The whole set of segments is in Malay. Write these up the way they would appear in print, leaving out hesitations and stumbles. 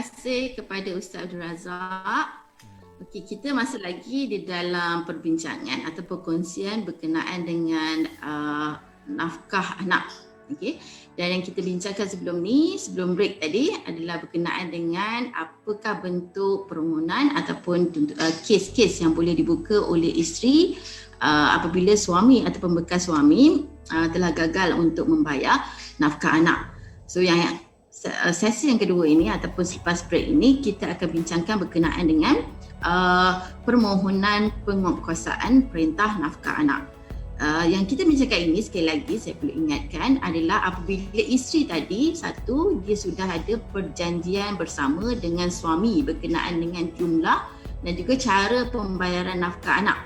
kasih kepada Ustaz Abdul Razak. Okey, kita masih lagi di dalam perbincangan atau perkongsian berkenaan dengan nafkah anak. Okey. Dan yang kita bincangkan sebelum break tadi adalah berkenaan dengan apakah bentuk permohonan ataupun kes-kes yang boleh dibuka oleh isteri apabila suami ataupun bekas suami telah gagal untuk membayar nafkah anak. So yang sesi yang kedua ini ataupun selepas break ini kita akan bincangkan berkenaan dengan permohonan penguatkuasaan perintah nafkah anak. Yang kita bincangkan ini sekali lagi saya perlu ingatkan adalah apabila isteri tadi satu dia sudah ada perjanjian bersama dengan suami berkenaan dengan jumlah dan juga cara pembayaran nafkah anak.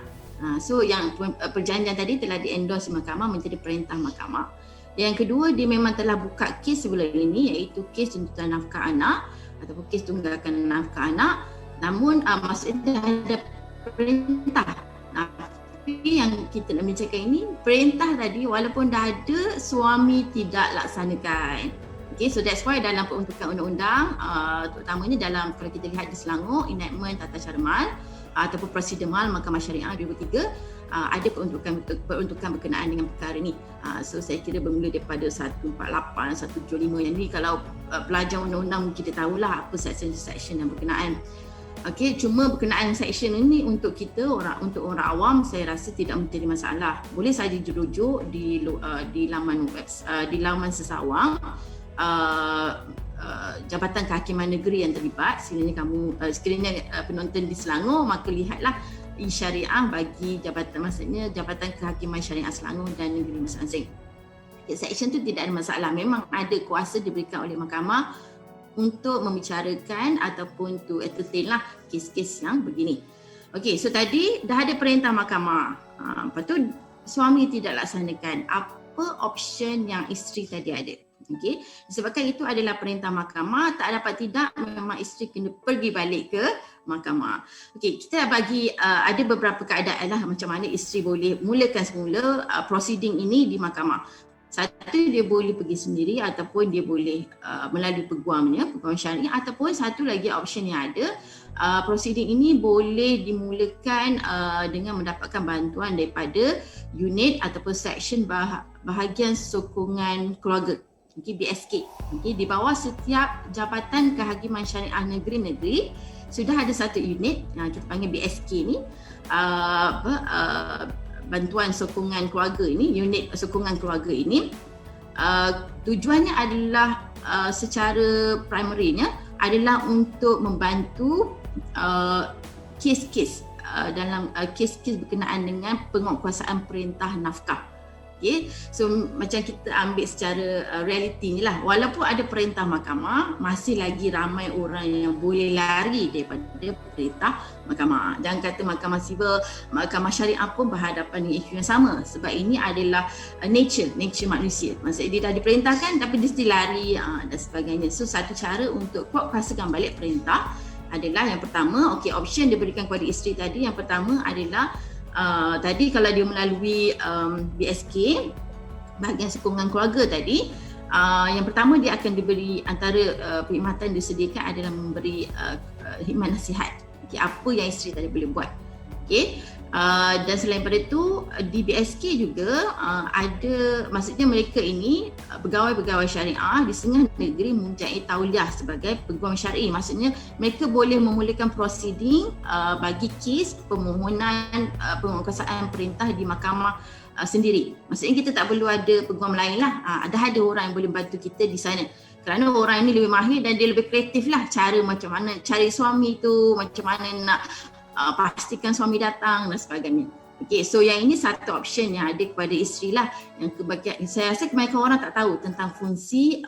So yang perjanjian tadi telah di-endorse mahkamah menjadi perintah mahkamah. Yang kedua, dia memang telah buka kes sebelum ini iaitu kes tuntutan nafkah anak ataupun kes tunggakan nafkah anak. Namun maksudnya ada perintah. Tapi yang kita nak bincangkan ini, perintah tadi walaupun dah ada, suami tidak laksanakan. Okay, so that's why dalam peruntukan undang-undang, terutamanya dalam kalau kita lihat di Selangor, enactment tata cara mal ataupun prosedur mal Mahkamah Syariah 2003, ada peruntukan berkenaan dengan perkara ini. So saya kira bermula daripada 148, 175 yang ni kalau pelajar undang-undang kita tahulah apa section yang berkenaan. Okey, cuma berkenaan section ini untuk kita untuk orang awam saya rasa tidak menjadi masalah. Boleh saja dirujuk di laman di laman sesawang Jabatan Kehakiman Negeri yang terlibat. Sekiranya penonton di Selangor, maka lihatlah syariah bagi Jabatan Kehakiman Syariah Selangor dan negeri masing-masing. Section tu tidak ada masalah. Memang ada kuasa diberikan oleh mahkamah untuk membicarakan ataupun to entertain lah kes-kes yang begini. Okey, so tadi dah ada perintah mahkamah. Lepas tu suami tidak laksanakan. Apa option yang isteri tadi ada? Okey, disebabkan itu adalah perintah mahkamah, tak dapat tidak memang isteri kena pergi balik ke mahkamah. Okey, kita bagi ada beberapa keadaan lah macam mana isteri boleh mulakan semula proceeding ini di mahkamah. Satu, dia boleh pergi sendiri ataupun dia boleh melalui peguam syariah, ataupun satu lagi option yang ada, proceeding ini boleh dimulakan dengan mendapatkan bantuan daripada unit ataupun section bahagian sokongan keluarga. Okay, BSK. Okay, di bawah setiap Jabatan Kehakiman Syariah Negeri-Negeri sudah ada satu unit yang kita panggil BSK ni, bantuan sokongan keluarga ini, unit sokongan keluarga ini. Tujuannya adalah secara primarinya adalah untuk membantu kes-kes dalam kes-kes berkenaan dengan penguatkuasaan perintah nafkah. Okay. So macam kita ambil secara realiti ni lah, walaupun ada perintah mahkamah, masih lagi ramai orang yang boleh lari daripada perintah mahkamah. Jangan kata mahkamah sivil, mahkamah syariah pun berhadapan dengan isu yang sama, sebab ini adalah nature manusia. Maksudnya dia dah diperintahkan tapi dia still lari dan sebagainya. So satu cara untuk kuatkuasakan balik perintah adalah yang pertama, option diberikan kepada isteri tadi, yang pertama adalah tadi kalau dia melalui BSK, bahagian sokongan keluarga tadi, yang pertama dia akan diberi antara perkhidmatan disediakan adalah memberi khidmat nasihat. Apa yang isteri tadi boleh buat. Dan selain daripada itu di BSK juga ada, maksudnya mereka ini pegawai-pegawai syariah di setengah negeri mempunyai tauliah sebagai peguam syar'i. Maksudnya mereka boleh memulakan proceeding bagi kes permohonan penguatkuasaan perintah di mahkamah sendiri. Maksudnya kita tak perlu ada peguam lain lah. Ada orang yang boleh bantu kita di sana. Kerana orang ini lebih mahir dan dia lebih kreatif lah cara macam mana cari suami tu, macam mana nak pastikan suami datang dan sebagainya. Okay, so yang ini satu option yang ada kepada isteri lah. Yang kebahagiaan, saya rasa kebanyakan orang tak tahu tentang fungsi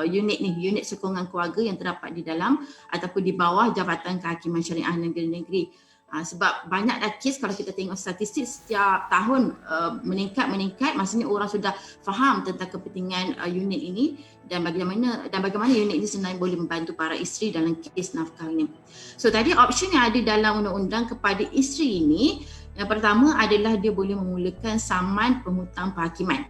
unit sokongan keluarga yang terdapat di dalam ataupun di bawah Jabatan Kehakiman Syariah Negeri-Negeri. Sebab banyak dah kes, kalau kita tengok statistik setiap tahun meningkat, maksudnya orang sudah faham tentang kepentingan unit ini dan bagaimana unit ini sebenarnya boleh membantu para isteri dalam kes nafkah ini. So tadi option yang ada dalam undang-undang kepada isteri ini, yang pertama adalah dia boleh memulakan saman penghutang penghakiman.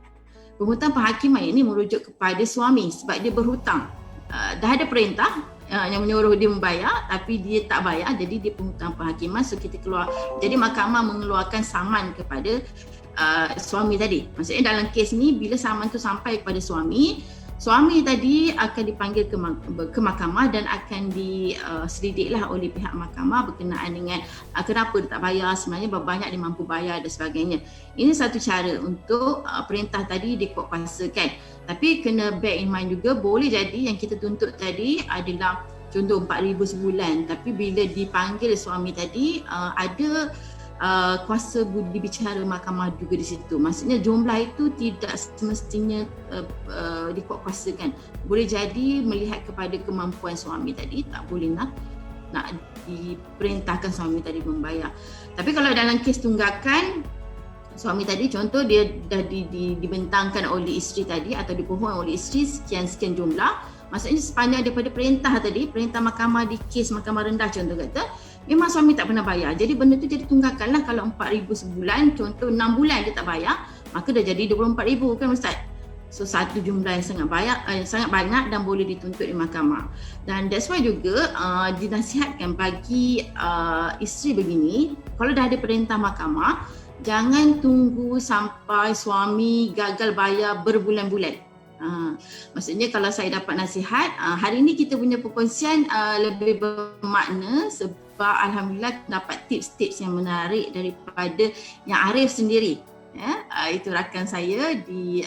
Penghutang penghakiman ini merujuk kepada suami sebab dia berhutang. Dah ada perintah, yang menyuruh dia membayar tapi dia tak bayar, jadi dia penghutang penghakiman. So kita keluar, jadi mahkamah mengeluarkan saman kepada suami tadi. Maksudnya dalam kes ni bila saman tu sampai kepada suami tadi akan dipanggil ke mahkamah dan akan diselidiklah oleh pihak mahkamah berkenaan dengan kenapa dia tak bayar, sebenarnya berapa banyak dia mampu bayar dan sebagainya. Ini satu cara untuk perintah tadi dikuatkuasakan. Tapi kena bear in mind juga, boleh jadi yang kita tuntut tadi adalah contoh 4,000 sebulan, tapi bila dipanggil suami tadi ada kuasa budi bicara mahkamah juga di situ. Maksudnya jumlah itu tidak semestinya dikuatkuasakan. Boleh jadi melihat kepada kemampuan suami tadi, tak boleh nak diperintahkan suami tadi membayar. Tapi kalau dalam kes tunggakan, suami tadi contoh dia dah dibentangkan oleh isteri tadi atau dipohon oleh isteri sekian-sekian jumlah, maksudnya sepanjang daripada perintah mahkamah di kes mahkamah rendah contoh kata, memang suami tak pernah bayar. Jadi benda tu jadi tunggakan lah. Kalau 4,000 sebulan, contoh 6 bulan dia tak bayar, maka dah jadi 24,000 kan Ustaz? So satu jumlah yang sangat banyak dan boleh dituntut di mahkamah. Dan that's why juga dinasihatkan bagi isteri begini, kalau dah ada perintah mahkamah, jangan tunggu sampai suami gagal bayar berbulan-bulan. Maksudnya kalau saya dapat nasihat, hari ini kita punya perkongsian lebih bermakna sebab alhamdulillah dapat tips-tips yang menarik daripada yang Arif sendiri. Itu rakan saya di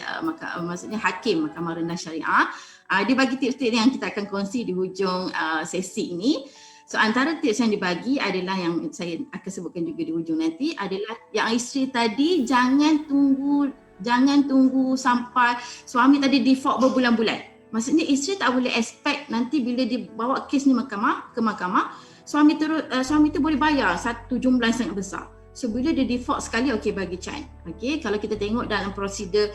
maksudnya hakim Mahkamah Rendah Syariah. Dia bagi tips-tips yang kita akan kongsi di hujung sesi ini. So antara tips yang dibagi adalah yang saya akan sebutkan juga di hujung nanti adalah yang isteri tadi jangan tunggu sampai suami tadi default berbulan-bulan. Maksudnya isteri tak boleh expect nanti bila dia bawa kes ni ke mahkamah, suami tu boleh bayar satu jumlah yang sangat besar. So bila dia default sekali, okey bagi can. Okey, kalau kita tengok dalam prosedur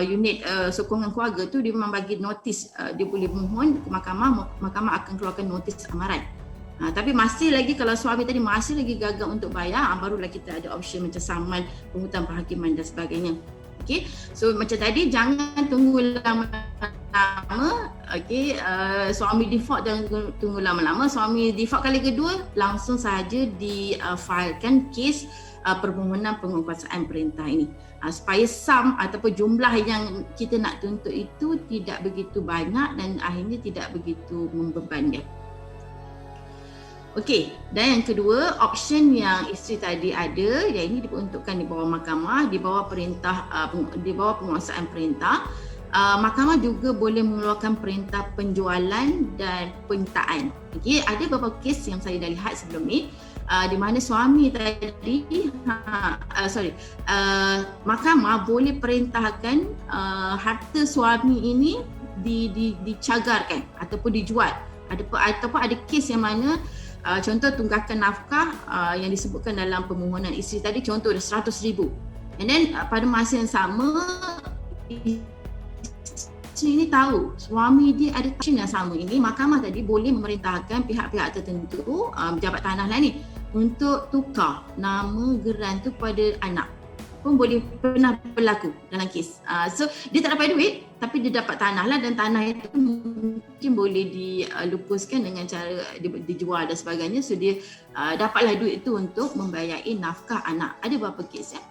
unit sokongan keluarga tu, dia memang bagi notis, dia boleh mohon ke mahkamah akan keluarkan notis amaran. Tapi masih lagi kalau suami tadi masih lagi gagal untuk bayar, barulah kita ada option macam saman, penghutang penghakiman dan sebagainya. Okay, so macam tadi jangan tunggu lama-lama. Okay, suami default jangan tunggu lama-lama. Suami default kali kedua, langsung sahaja difilekan kes permohonan penguatkuasaan perintah ini, supaya sum ataupun jumlah yang kita nak tuntut itu tidak begitu banyak dan akhirnya tidak begitu membebankan. Okey, dan yang kedua, option yang isteri tadi ada, yang ini diperuntukkan di bawah mahkamah, di bawah penguasaan perintah. Mahkamah juga boleh mengeluarkan perintah penjualan dan penyitaan. Okey, ada beberapa kes yang saya dah lihat sebelum ni, di mana suami tadi, mahkamah boleh perintahkan harta suami ini dicagarkan ataupun dijual. Ataupun ada kes yang mana contoh tunggakan nafkah yang disebutkan dalam permohonan isteri tadi, contoh dah 100,000. And then pada masa yang sama isteri ni tahu suami dia ada option yang sama ini, mahkamah tadi boleh memerintahkan pihak-pihak tertentu, pejabat tanah lah ni, untuk tukar nama geran tu pada anak. Pun boleh pernah berlaku dalam kes. So dia tak dapat duit tapi dia dapat tanah lah, dan tanah itu mungkin boleh dilupuskan dengan cara dijual dan sebagainya. So dia dapatlah duit itu untuk membayari nafkah anak. Ada beberapa kes ya.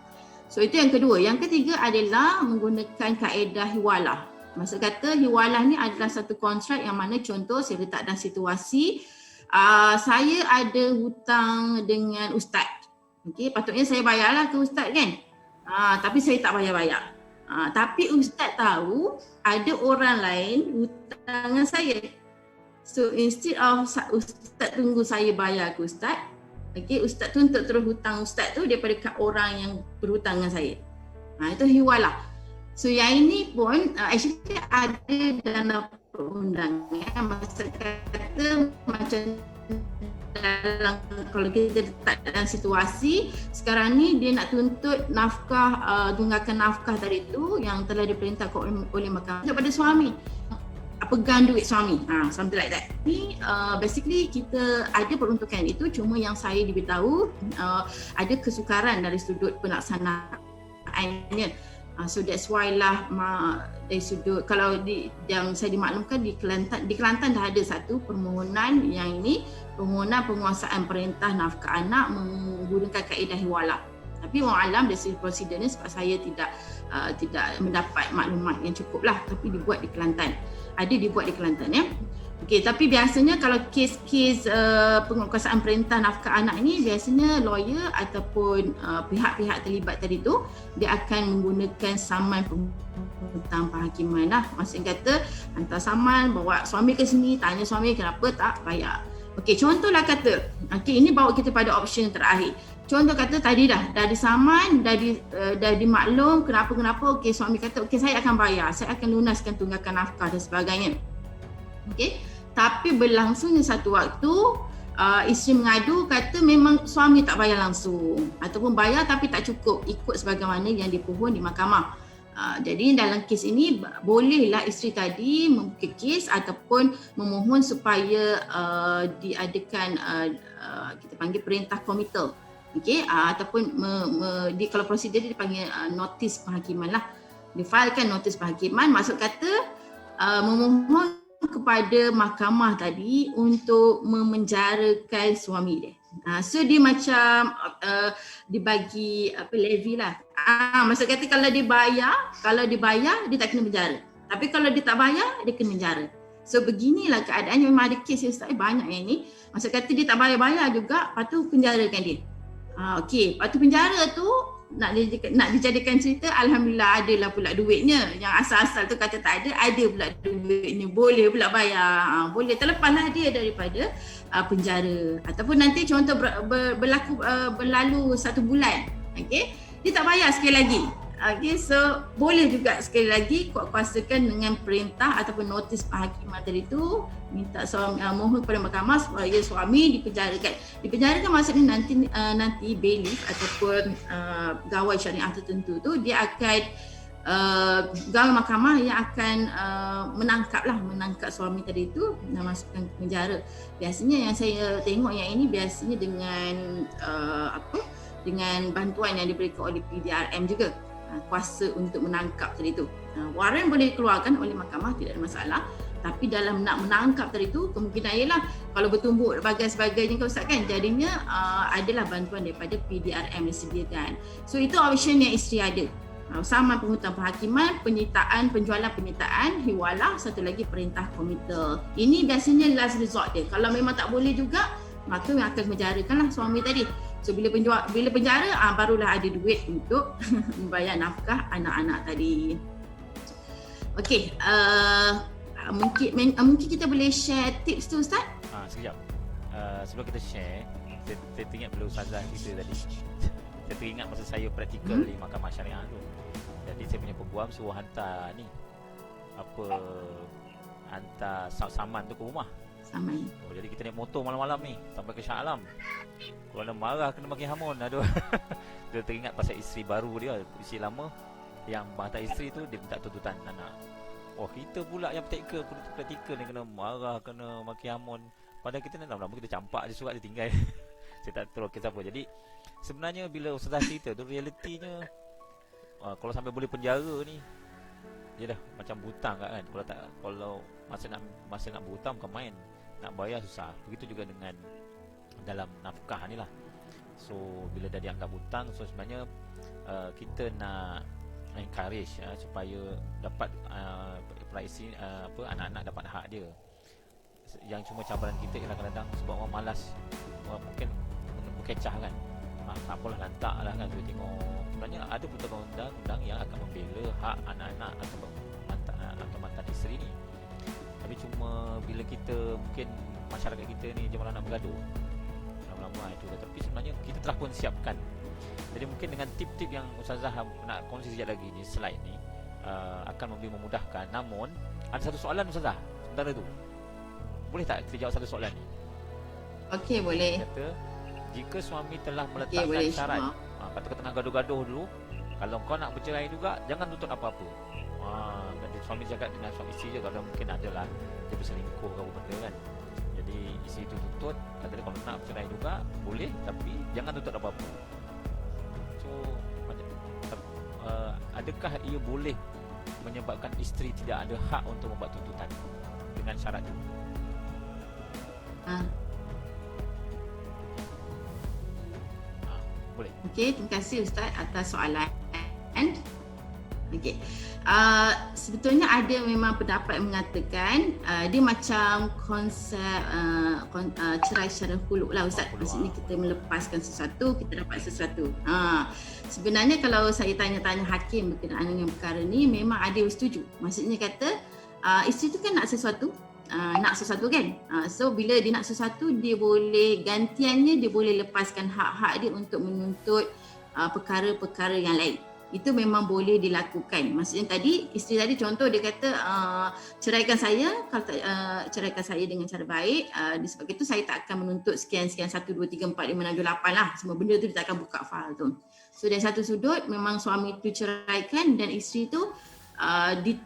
So itu yang kedua. Yang ketiga adalah menggunakan kaedah hiwalah. Maksud kata hiwalah ni adalah satu kontrak yang mana contoh saya letak dalam situasi saya ada hutang dengan ustaz. Okey, patutnya saya bayarlah ke ustaz kan. Tapi saya tak bayar-bayar. Tapi ustaz tahu ada orang lain hutang dengan saya. So instead of ustaz tunggu saya bayar ke ustaz, okay, ustaz tuntut terus hutang ustaz tu daripada orang yang berhutang dengan saya. Itu hiwalah. So yang ini pun actually ada dalam perundangan. Maksud kata macam dalam, kalau kita letak dalam situasi sekarang ni dia nak tuntut nafkah, tunggakan nafkah tadi tu yang telah diperintahkan oleh mahkamah kepada suami, pegang duit suami, something like that. Ni basically kita ada peruntukan itu, cuma yang saya diberitahu ada kesukaran dari sudut pelaksanaannya. So that's why lah dari sudut, kalau yang saya dimaklumkan di Kelantan dah ada satu permohonan yang ini, permohonan penguasaan perintah nafkah anak menggunakan kaedah hiwalah. Tapi wallahu alam dari segi prosedur ni sebab saya tidak mendapat maklumat yang cukup lah, tapi dibuat di Kelantan. Ada dibuat di Kelantan ya. Okey, tapi biasanya kalau kes-kes penguasaan perintah nafkah anak ni, biasanya lawyer ataupun pihak-pihak terlibat tadi tu dia akan menggunakan saman penghutang penghakiman lah. Maksudnya kata hantar saman, bawa suami ke sini, tanya suami kenapa tak bayar. Okey, contohlah kata, okey, ini bawa kita pada option yang terakhir. Contoh kata tadi dah disaman, dah dimaklum kenapa-kenapa, okey, suami kata okey saya akan bayar, saya akan lunaskan tunggakan nafkah dan sebagainya. Okey, tapi berlangsungnya satu waktu isteri mengadu kata memang suami tak bayar langsung ataupun bayar tapi tak cukup ikut sebagaimana yang dipohon di mahkamah. Jadi dalam kes ini bolehlah isteri tadi membuka kes ataupun memohon supaya diadakan kita panggil perintah komitel. Okey, ataupun kalau prosedur dia dipanggil notis penghakiman lah. Difailkan notis penghakiman, maksud kata memohon kepada mahkamah tadi untuk memenjarakan suami dia. So dia macam dibagi levy lah. Maksud kata kalau dibayar dia tak kena penjara. Tapi kalau dia tak bayar dia kena penjara. So beginilah keadaannya. Memang ada kes yang banyak yang ni. Maksud kata dia tak bayar juga, lepas tu penjarakan dia. Okey, lepas tu penjara tu nak dijadikan cerita, alhamdulillah adalah pula duitnya. Yang asal-asal tu kata tak ada pula duitnya, boleh pula bayar. Boleh, terlepaslah dia daripada penjara. Ataupun nanti contoh berlalu 1 bulan, okey, dia tak bayar sekali lagi. Okay, so boleh juga sekali lagi kuat-kuasakan dengan perintah ataupun notis penghakiman tadi tu, minta suami mohon kepada mahkamah supaya suami dipenjarakan. Dipenjarakan maksudnya nanti bailiff ataupun pegawai syariah tertentu tu dia akan pegawai mahkamah yang akan menangkap suami tadi tu dan masukkan ke penjara. Biasanya yang saya tengok yang ini biasanya dengan dengan bantuan yang diberikan oleh PDRM juga. Kuasa untuk menangkap tadi tu. Waran boleh dikeluarkan oleh mahkamah, tidak ada masalah. Tapi dalam nak menangkap tadi tu, kemungkinan ialah kalau bertumbuk sebagainya kan Ustaz kan, jadinya adalah bantuan daripada PDRM disediakan. So itu option yang isteri ada. Saman penghutang penghakiman, penjualan penyitaan, hiwalah, satu lagi perintah komitel. Ini biasanya last resort dia. Kalau memang tak boleh juga, maka yang akan menjarakanlah suami tadi. So bila penjara barulah ada duit untuk membayar nafkah anak-anak tadi. Okey, mungkin kita boleh share tips tu Ustaz? Sekejap. Sebelum kita share, saya teringat bila Ustazah cerita tadi. Saya teringat masa saya praktikal di mahkamah syariah tu. Jadi saya punya peguam suruh hantar hantar saman tu ke rumah. Saman. Jadi kita naik motor malam-malam ni sampai ke Shah Alam. Kalau ada marah kena bagi hamun. Aduh. Dia teringat pasal isteri baru dia, isteri lama yang hantar isteri tu dia minta tuntutan anak. Kita pula yang praktikal ni kena marah, kena maki hamun. Padahal kita nak lama-lama kita campak je surat dia tinggal. Saya tak tahu kisah apa. Jadi sebenarnya bila Ustazah cerita tu realitinya kalau sampai boleh penjara ni dia dah macam butang kan. Kalau masa nak berhutang bukan main, nak bayar susah. Begitu juga dengan dalam nafkah ni lah. So bila dah dianggap hutang, so sebenarnya kita nak encourage supaya dapat anak-anak dapat hak dia. Yang cuma cabaran kita ialah kadang-kadang sebab orang malas, mungkin berkecah kan. Tak apalah, lantak lah kan. So tengok sebenarnya ada beberapa undang-undang yang akan membela hak anak-anak atau mantan isteri ni. Tapi cuma bila kita, mungkin masyarakat kita ni jemaah nak bergaduh lama-lama itu. Tapi sebenarnya kita telah pun siapkan. Jadi mungkin dengan tip-tip yang Ustazah nak kongsi sekejap lagi ni, slide ni akan lebih memudahkan. Namun ada satu soalan Ustazah sementara tu. Boleh tak kita jawab satu soalan ni? Okey, boleh. Kata jika suami telah meletakkan syarat, kata tengah gaduh-gaduh dulu, kalau kau nak bercerai juga jangan tuntut apa-apa. Jadi suami cakap dengan suami isteri je, kalau mungkin adalah dia berselingkuh ke apa benda kan. Jadi isteri tu tuntut, kata dia kalau nak bercerai juga boleh, tapi jangan tuntut apa-apa. So adakah ia boleh menyebabkan isteri tidak ada hak untuk membuat tuntutan dengan syarat itu? Ah, Boleh. Okey, terima kasih Ustaz atas soalan. Okey. Sebetulnya ada memang pendapat yang mengatakan dia macam konsep cerai secara huluk lah Ustaz. Maksudnya kita melepaskan sesuatu, kita dapat sesuatu. Sebenarnya kalau saya tanya-tanya hakim berkenaan dengan perkara ni, memang ada yang setuju. Maksudnya kata isteri tu kan nak sesuatu, kan. So bila dia nak sesuatu, dia boleh gantiannya dia boleh lepaskan hak-hak dia untuk menuntut perkara-perkara yang lain. Itu memang boleh dilakukan. Maksudnya tadi isteri tadi contoh dia kata ceraikan saya, kalau ceraikan saya dengan cara baik, disebab itu saya tak akan menuntut sekian 1 2 3 4 5 6 7 8 lah. Semua benda tu dia tak akan buka file tu. So dari satu sudut memang suami tu ceraikan dan isteri tu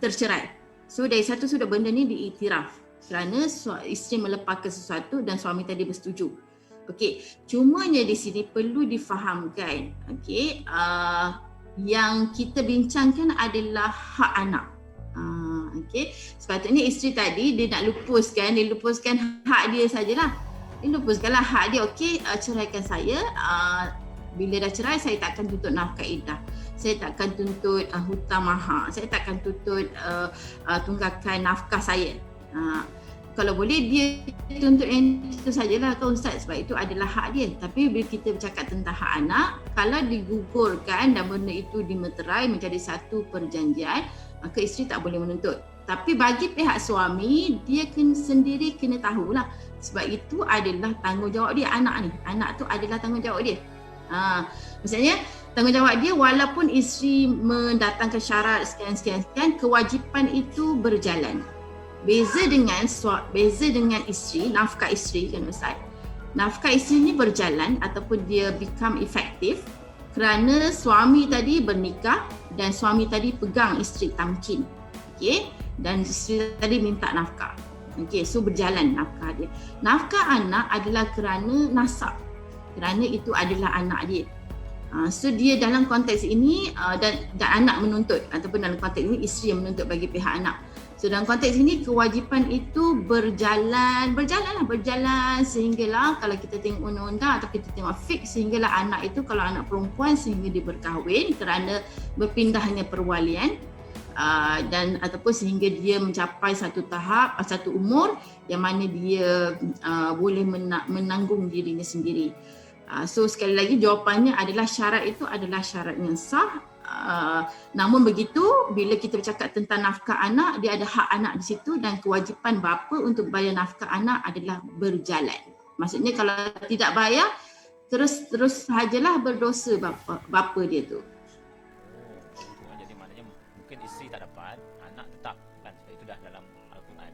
tercerai. So dari satu sudut benda ni diiktiraf kerana isteri melepaskan sesuatu dan suami tadi bersetuju. Okey, cumanya di sini perlu difahamkan, okey, yang kita bincangkan adalah hak anak. Okey, sepatutnya isteri tadi dia nak lupuskan hak dia sajalah. Dia lupuskanlah hak dia. Okey, ceraikan saya. Bila dah cerai saya tak akan tuntut nafkah iddah. Saya tak akan tuntut hutang mahar. Saya tak akan tuntut tunggakan nafkah saya. Kalau boleh dia tuntut yang itu sajalah kan Ustaz, sebab itu adalah hak dia. Tapi bila kita bercakap tentang hak anak, kalau digugurkan dan benda itu dimeterai menjadi satu perjanjian, maka isteri tak boleh menuntut. Tapi bagi pihak suami, dia sendiri kena tahulah, sebab itu adalah tanggungjawab dia. Anak tu adalah tanggungjawab dia. Maksudnya tanggungjawab dia, walaupun isteri mendatangkan syarat sekian, kewajipan itu berjalan. Beza dengan isteri, nafkah isteri kan Ustaz. Nafkah isteri ni berjalan ataupun dia become effective kerana suami tadi bernikah dan suami tadi pegang isteri tamkin. Okey, dan isteri tadi minta nafkah. Okey, so berjalan nafkah dia. Nafkah anak adalah kerana nasab. Kerana itu adalah anak dia. So dia dalam konteks ini dan anak menuntut, ataupun dalam konteks ini isteri yang menuntut bagi pihak anak. So dalam konteks ini kewajipan itu berjalan sehinggalah kalau kita tengok undang-undang atau kita tengok fix, sehinggalah anak itu kalau anak perempuan sehingga dia berkahwin kerana berpindahnya perwalian dan ataupun sehingga dia mencapai satu tahap, satu umur yang mana dia boleh menanggung dirinya sendiri. So sekali lagi jawapannya adalah syarat itu adalah syarat yang sah. Namun begitu, bila kita bercakap tentang nafkah anak, dia ada hak anak di situ dan kewajipan bapa untuk bayar nafkah anak adalah berjalan. Maksudnya kalau tidak bayar, terus sahajalah berdosa bapa dia tu. Jadi maknanya mungkin isteri tak dapat, anak tetap kan, sebab itu dah dalam Al-Quran.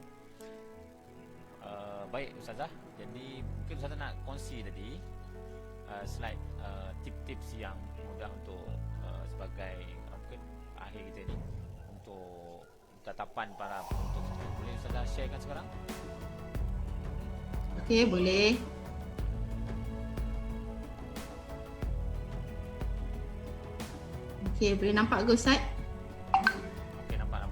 Baik Ustazah, jadi mungkin Ustazah nak kongsi tadi slide tip-tips yang mudah untuk sebagai mungkin akhir kita ni untuk tatapan para penuntut. Boleh Ustazah sharekan sekarang? Okey, boleh. Okey, boleh nampak ke Ustaz? Okey, nampak.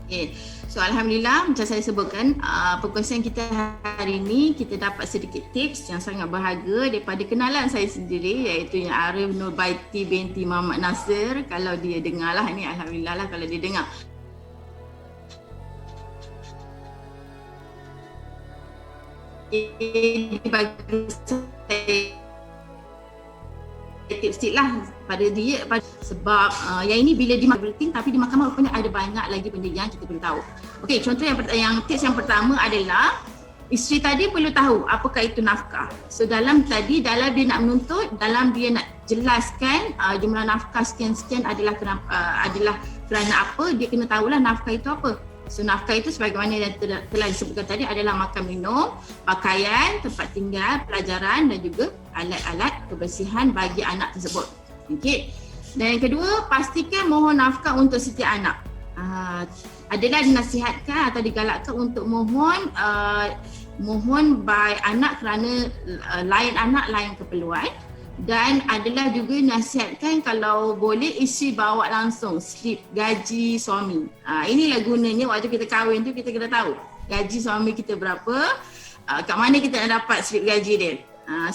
Okay. So Alhamdulillah, macam saya sebutkan, perkongsian kita hari ini kita dapat sedikit tips yang sangat berharga daripada kenalan saya sendiri, iaitu yang Arif Nurbaiti binti Muhammad Nasir. Kalau dia dengar lah ni, Alhamdulillah lah kalau dia dengar. Dia bagi saya tips lah pada dia, sebab yang ini bila di bulletin, tapi di mahkamah rupanya ada banyak lagi benda yang kita perlu tahu. Okey, contoh yang tips yang pertama adalah isteri tadi perlu tahu apakah itu nafkah. So dalam dia nak menuntut, dalam dia nak jelaskan jumlah nafkah sekian-sekian adalah kerana apa, dia kena tahulah nafkah itu apa. So nafkah itu sebagaimana yang telah disebutkan tadi adalah makan minum, pakaian, tempat tinggal, pelajaran dan juga alat-alat kebersihan bagi anak tersebut. Okey. Dan yang kedua, pastikan mohon nafkah untuk setiap anak. Adalah dinasihatkan atau digalakkan untuk mohon by anak kerana lain anak lain keperluan. Dan adalah juga nasihatkan kalau boleh isteri bawa langsung slip gaji suami. Inilah gunanya waktu kita kahwin tu kita kena tahu gaji suami kita berapa, kat mana kita nak dapat slip gaji dia.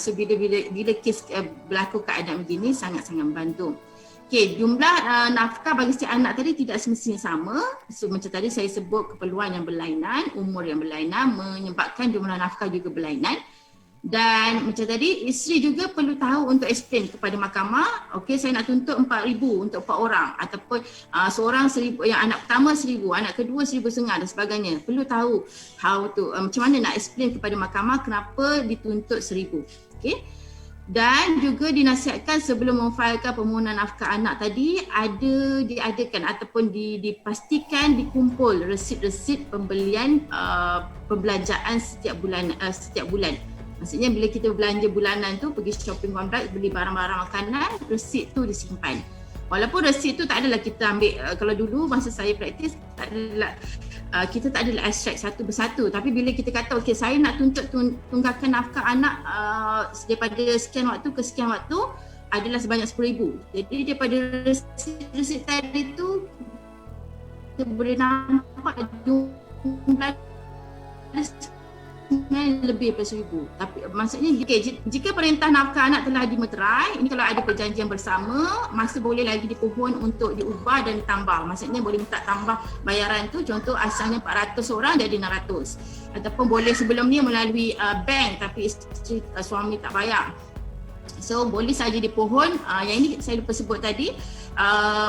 So bila kes berlaku keadaan begini sangat-sangat membantu. Okey, jumlah nafkah bagi setiap anak tadi tidak semestinya sama. So macam tadi saya sebut keperluan yang berlainan, umur yang berlainan menyebabkan jumlah nafkah juga berlainan. Dan macam tadi, isteri juga perlu tahu untuk explain kepada mahkamah, okey saya nak tuntut 4,000 untuk 4 orang ataupun seorang 1,000, yang anak pertama 1,000, anak kedua 1,500 dan sebagainya. Perlu tahu how to macam mana nak explain kepada mahkamah kenapa dituntut 1,000. Okey. Dan juga dinasihatkan sebelum memfailkan permohonan nafkah anak tadi diadakan ataupun dipastikan dikumpul resit-resit pembelian pembelanjaan setiap bulan. Maksudnya bila kita belanja bulanan tu pergi shopping kompleks beli barang-barang makanan, resit tu disimpan. Walaupun resit tu tak adalah kita ambil, kalau dulu masa saya praktis tak adalah kita tak adalah abstract satu persatu, tapi bila kita kata okey saya nak tuntut tunggakan nafkah anak daripada sekian waktu ke sekian waktu adalah sebanyak 10,000. Jadi daripada resit tadi tu kita boleh nampak jumlah lebih daripada 1,000. Tapi maksudnya jika perintah nafkah anak telah dimeterai, ini kalau ada perjanjian bersama, masa boleh lagi dipohon untuk diubah dan ditambah. Maksudnya boleh minta tambah bayaran tu, contoh asalnya 400 orang jadi 600. Ataupun boleh sebelum ni melalui bank tapi isteri suami tak bayar. So boleh saja dipohon. Yang ini saya lupa sebut tadi,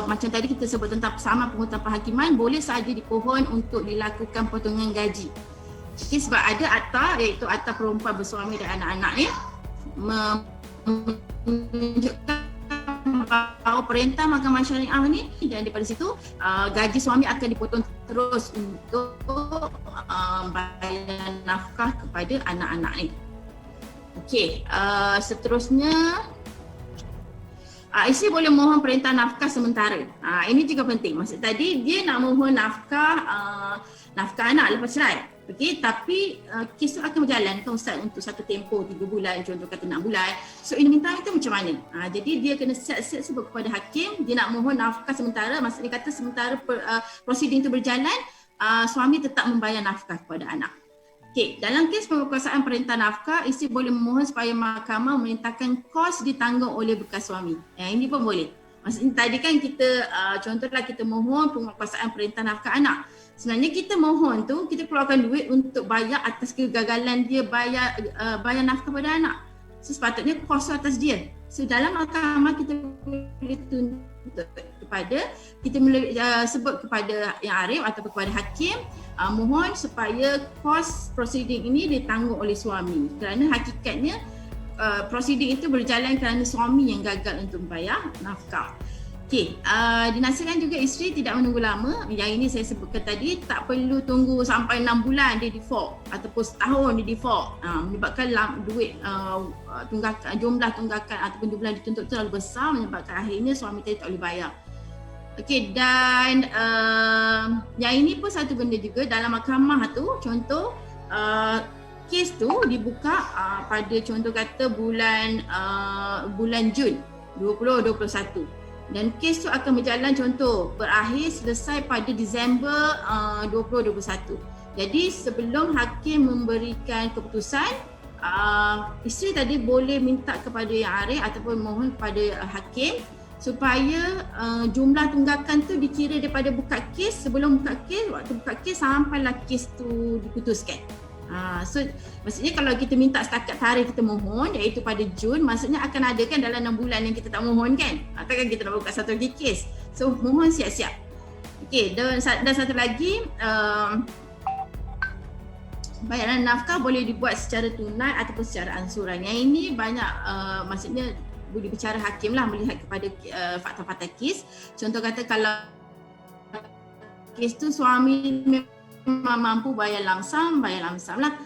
macam tadi kita sebut tentang persamaan pengurutan penghakiman, boleh saja dipohon untuk dilakukan potongan gaji. Okay, sebab ada akta iaitu akta perempuan bersuami dan anak-anak ni menunjukkan bahawa perintah mahkamah syariah ni dan daripada situ gaji suami akan dipotong terus untuk bayar nafkah kepada anak-anak ni. Okey, seterusnya isteri boleh mohon perintah nafkah sementara. Ini juga penting. Maksud tadi dia nak mohon nafkah anak lepas cerai. Okey, tapi kes tu akan berjalan kan Ustaz untuk satu tempoh 3 bulan, contoh kata 6 bulan. So in the meantime itu macam mana? Jadi dia kena siap-siap sebut kepada hakim, dia nak mohon nafkah sementara, maksudnya kata sementara prosiding itu berjalan, suami tetap membayar nafkah kepada anak. Okey, dalam kes pemerkuasaan perintah nafkah, isteri boleh memohon supaya mahkamah memerintahkan kos ditanggung oleh bekas suami. Ini pun boleh. Maksudnya tadi kan kita contohlah kita mohon pemerkuasaan perintah nafkah anak. Sebenarnya kita mohon tu, kita keluarkan duit untuk bayar atas kegagalan dia bayar nafkah pada anak. So sepatutnya kos atas dia. So dalam mahkamah kita boleh tuntut kepada, kita boleh sebut kepada yang arif atau kepada hakim, mohon supaya kos proceeding ini ditanggung oleh suami. Kerana hakikatnya proceeding itu berjalan kerana suami yang gagal untuk membayar nafkah. Okey, dinasihatkan juga isteri tidak menunggu lama. Yang ini saya sebutkan tadi, tak perlu tunggu sampai 6 bulan dia default ataupun setahun dia default. Menyebabkan duit tunggakan, jumlah tunggakan ataupun jumlah dituntut terlalu besar menyebabkan akhirnya suami tadi tak boleh bayar. Okey, dan yang ini pun satu benda juga dalam mahkamah tu, contoh kes tu dibuka pada contoh kata bulan Jun 2021. Dan kes tu akan berjalan contoh berakhir selesai pada Disember 2021. Jadi sebelum hakim memberikan keputusan, isteri tadi boleh minta kepada yang arif ataupun mohon kepada hakim supaya jumlah tunggakan tu dikira daripada buka kes, sebelum buka kes, waktu buka kes sampailah kes tu diputuskan. So maksudnya kalau kita minta setakat tarikh kita mohon iaitu pada Jun, maksudnya akan ada kan dalam 6 bulan yang kita tak mohon kan, takkan kita nak buka satu lagi kes. So mohon siap-siap. Okey, dan satu lagi, bayaran nafkah boleh dibuat secara tunai ataupun secara angsuran. Yang ini banyak maksudnya boleh bicara hakim lah melihat kepada fakta-fakta kes. Contoh kata kalau kes tu suami memang mampu bayar lamsam lah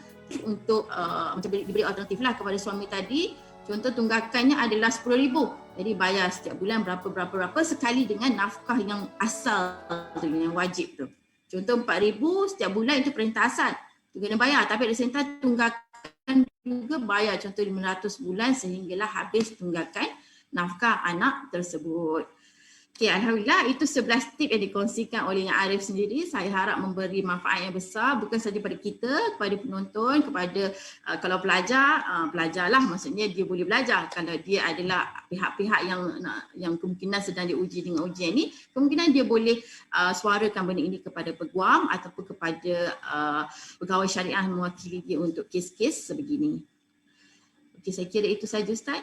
untuk macam diberi alternatif lah kepada suami tadi. Contoh tunggakannya adalah 10,000. Jadi bayar setiap bulan berapa sekali dengan nafkah yang asal tu, yang wajib tu. Contoh 4,000 setiap bulan itu perintah asal. Tu kena bayar, tapi ada sentang tunggakan juga bayar contoh 500 bulan sehinggalah habis tunggakan nafkah anak tersebut. Okey, Alhamdulillah itu 11 tip yang dikongsikan oleh Yang Arif sendiri. Saya harap memberi manfaat yang besar bukan sahaja pada kita, kepada penonton, kepada kalau pelajar, pelajarlah, maksudnya dia boleh belajar. Kalau dia adalah pihak-pihak yang kemungkinan sedang diuji dengan ujian ini, kemungkinan dia boleh suarakan benda ini kepada peguam ataupun kepada pegawai syariah mewakili dia untuk kes-kes sebegini. Okey, saya kira itu saja Ustaz.